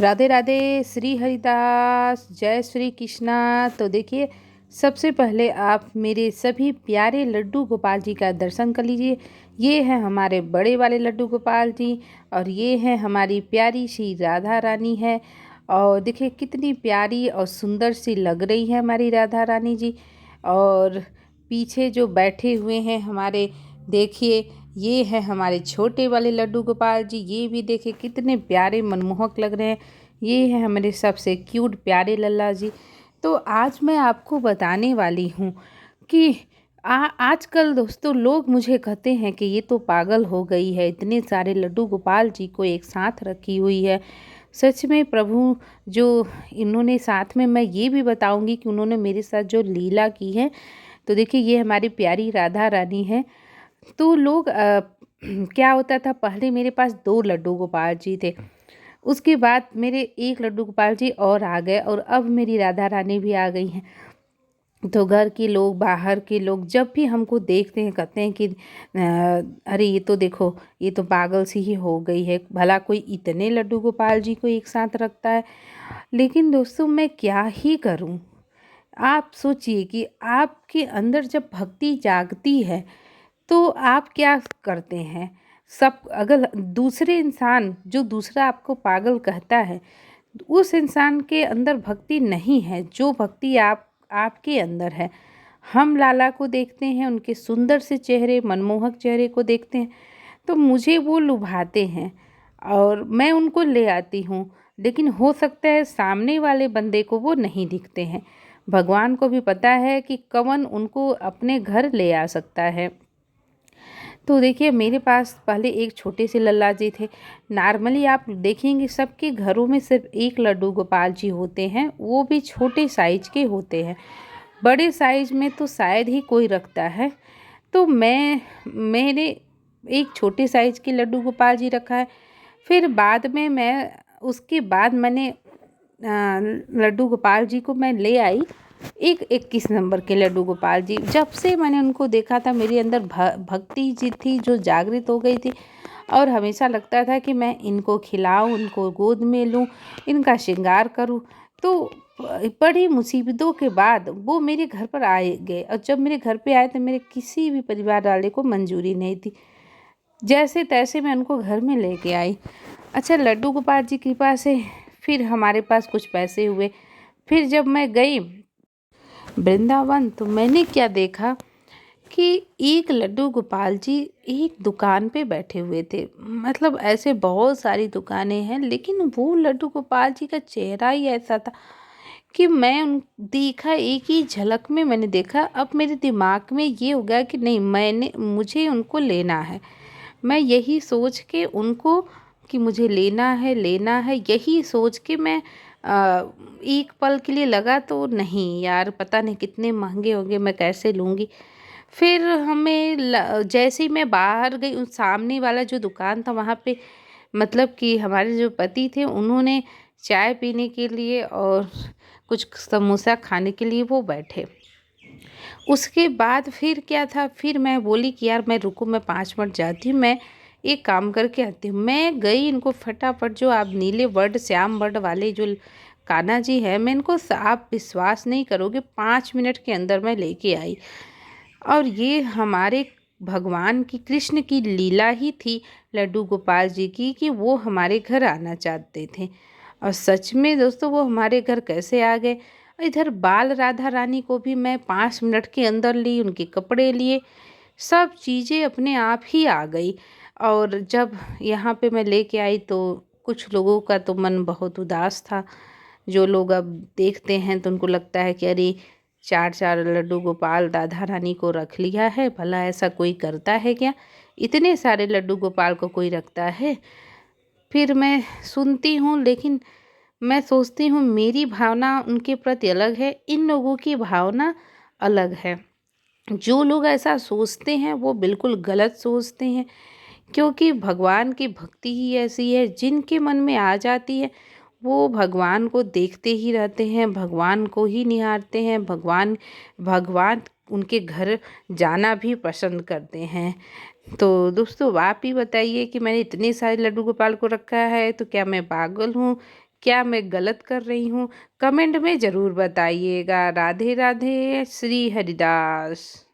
राधे राधे। श्री हरिदास, जय श्री कृष्णा। तो देखिए, सबसे पहले आप मेरे सभी प्यारे लड्डू गोपाल जी का दर्शन कर लीजिए। ये हैं हमारे बड़े वाले लड्डू गोपाल जी और ये हैं हमारी प्यारी सी राधा रानी है। और देखिए कितनी प्यारी और सुंदर सी लग रही है हमारी राधा रानी जी। और पीछे जो बैठे हुए हैं हमारे, देखिए ये है हमारे छोटे वाले लड्डू गोपाल जी। ये भी देखिए कितने प्यारे मनमोहक लग रहे हैं। ये है हमारे सबसे क्यूट प्यारे लल्ला जी। तो आज मैं आपको बताने वाली हूँ कि आजकल दोस्तों लोग मुझे कहते हैं कि ये तो पागल हो गई है, इतने सारे लड्डू गोपाल जी को एक साथ रखी हुई है। सच में प्रभु जो इन्होंने साथ में, मैं ये भी बताऊंगी कि उन्होंने मेरे साथ जो लीला की है। तो देखिए ये हमारी प्यारी राधा रानी है। तो लोग क्या होता था, पहले मेरे पास 2 लड्डू गोपाल जी थे। उसके बाद मेरे 1 लड्डू गोपाल जी और आ गए और अब मेरी राधा रानी भी आ गई हैं। तो घर के लोग, बाहर के लोग जब भी हमको देखते हैं कहते हैं कि अरे ये तो देखो, ये तो पागल सी ही हो गई है, भला कोई इतने लड्डू गोपाल जी को एक साथ रखता है। लेकिन दोस्तों मैं क्या ही करूं। आप सोचिए कि आपके अंदर जब भक्ति जागती है तो आप क्या करते हैं। सब अगर दूसरे इंसान, जो दूसरा आपको पागल कहता है, उस इंसान के अंदर भक्ति नहीं है जो भक्ति आपके अंदर है। हम लाला को देखते हैं, उनके सुंदर से चेहरे, मनमोहक चेहरे को देखते हैं तो मुझे वो लुभाते हैं और मैं उनको ले आती हूँ। लेकिन हो सकता है सामने वाले बंदे को वो नहीं दिखते हैं। भगवान को भी पता है कि कौन उनको अपने घर ले आ सकता है। तो देखिए मेरे पास पहले एक छोटे से लल्ला जी थे। नॉर्मली आप देखेंगे सबके घरों में सिर्फ एक लड्डू गोपाल जी होते हैं, वो भी छोटे साइज के होते हैं। बड़े साइज में तो शायद ही कोई रखता है। तो मेरे एक छोटे साइज के लड्डू गोपाल जी रखा है। फिर बाद में उसके बाद मैंने लड्डू गोपाल जी को मैं ले आई, एक 21 नंबर के लड्डू गोपाल जी। जब से मैंने उनको देखा था मेरे अंदर भक्ति जी थी जो जागृत हो गई थी। और हमेशा लगता था कि मैं इनको खिलाऊं, इनको गोद में लूं, इनका श्रृंगार करूं। तो बड़ी मुसीबतों के बाद वो मेरे घर पर आए गए और जब मेरे घर पे आए तो मेरे किसी भी परिवार वाले को मंजूरी नहीं थी। जैसे तैसे मैं उनको घर में लेके आई। अच्छा, लड्डू गोपाल जी की कृपा से फिर हमारे पास कुछ पैसे हुए। फिर जब मैं गई वृंदावन तो मैंने क्या देखा कि एक लड्डू गोपाल जी एक दुकान पे बैठे हुए थे। मतलब ऐसे बहुत सारी दुकानें हैं लेकिन वो लड्डू गोपाल जी का चेहरा ही ऐसा था कि मैं उन देखा, एक ही झलक में मैंने देखा। अब मेरे दिमाग में ये हो गया कि नहीं, मुझे उनको लेना है। मैं यही सोच के उनको, कि मुझे लेना है, यही सोच के मैं एक पल के लिए लगा तो नहीं यार, पता नहीं कितने महंगे होंगे, मैं कैसे लूँगी। फिर जैसे ही मैं बाहर गई, उस सामने वाला जो दुकान था वहाँ पे, मतलब कि हमारे जो पति थे उन्होंने चाय पीने के लिए और कुछ समोसा खाने के लिए वो बैठे। उसके बाद फिर क्या था, फिर मैं बोली कि यार मैं रुको, मैं 5 मिनट जाती हूँ, मैं एक काम करके आती हूँ। मैं गई, इनको फटाफट, जो आप नीले वर्ड, श्याम वर्ड वाले जो कान्हा जी है, मैं इनको, आप विश्वास नहीं करोगे, 5 मिनट के अंदर मैं लेके आई। और ये हमारे भगवान की, कृष्ण की लीला ही थी लड्डू गोपाल जी की, कि वो हमारे घर आना चाहते थे। और सच में दोस्तों वो हमारे घर कैसे आ गए। इधर बाल राधा रानी को भी मैं 5 मिनट के अंदर ली, उनके कपड़े लिए, सब चीज़ें अपने आप ही आ गई। और जब यहाँ पे मैं लेके आई तो कुछ लोगों का तो मन बहुत उदास था। जो लोग अब देखते हैं तो उनको लगता है कि अरे 4-4 लड्डू गोपाल राधा रानी को रख लिया है, भला ऐसा कोई करता है क्या, इतने सारे लड्डू गोपाल को कोई रखता है। फिर मैं सुनती हूँ लेकिन मैं सोचती हूँ मेरी भावना उनके प्रति अलग है, इन लोगों की भावना अलग है। जो लोग ऐसा सोचते हैं वो बिल्कुल गलत सोचते हैं, क्योंकि भगवान की भक्ति ही ऐसी है, जिनके मन में आ जाती है वो भगवान को देखते ही रहते हैं, भगवान को ही निहारते हैं, भगवान भगवान उनके घर जाना भी पसंद करते हैं। तो दोस्तों आप ही बताइए कि मैंने इतने सारे लड्डू गोपाल को रखा है तो क्या मैं पागल हूँ, क्या मैं गलत कर रही हूँ? कमेंट में ज़रूर बताइएगा। राधे राधे, श्री हरिदास।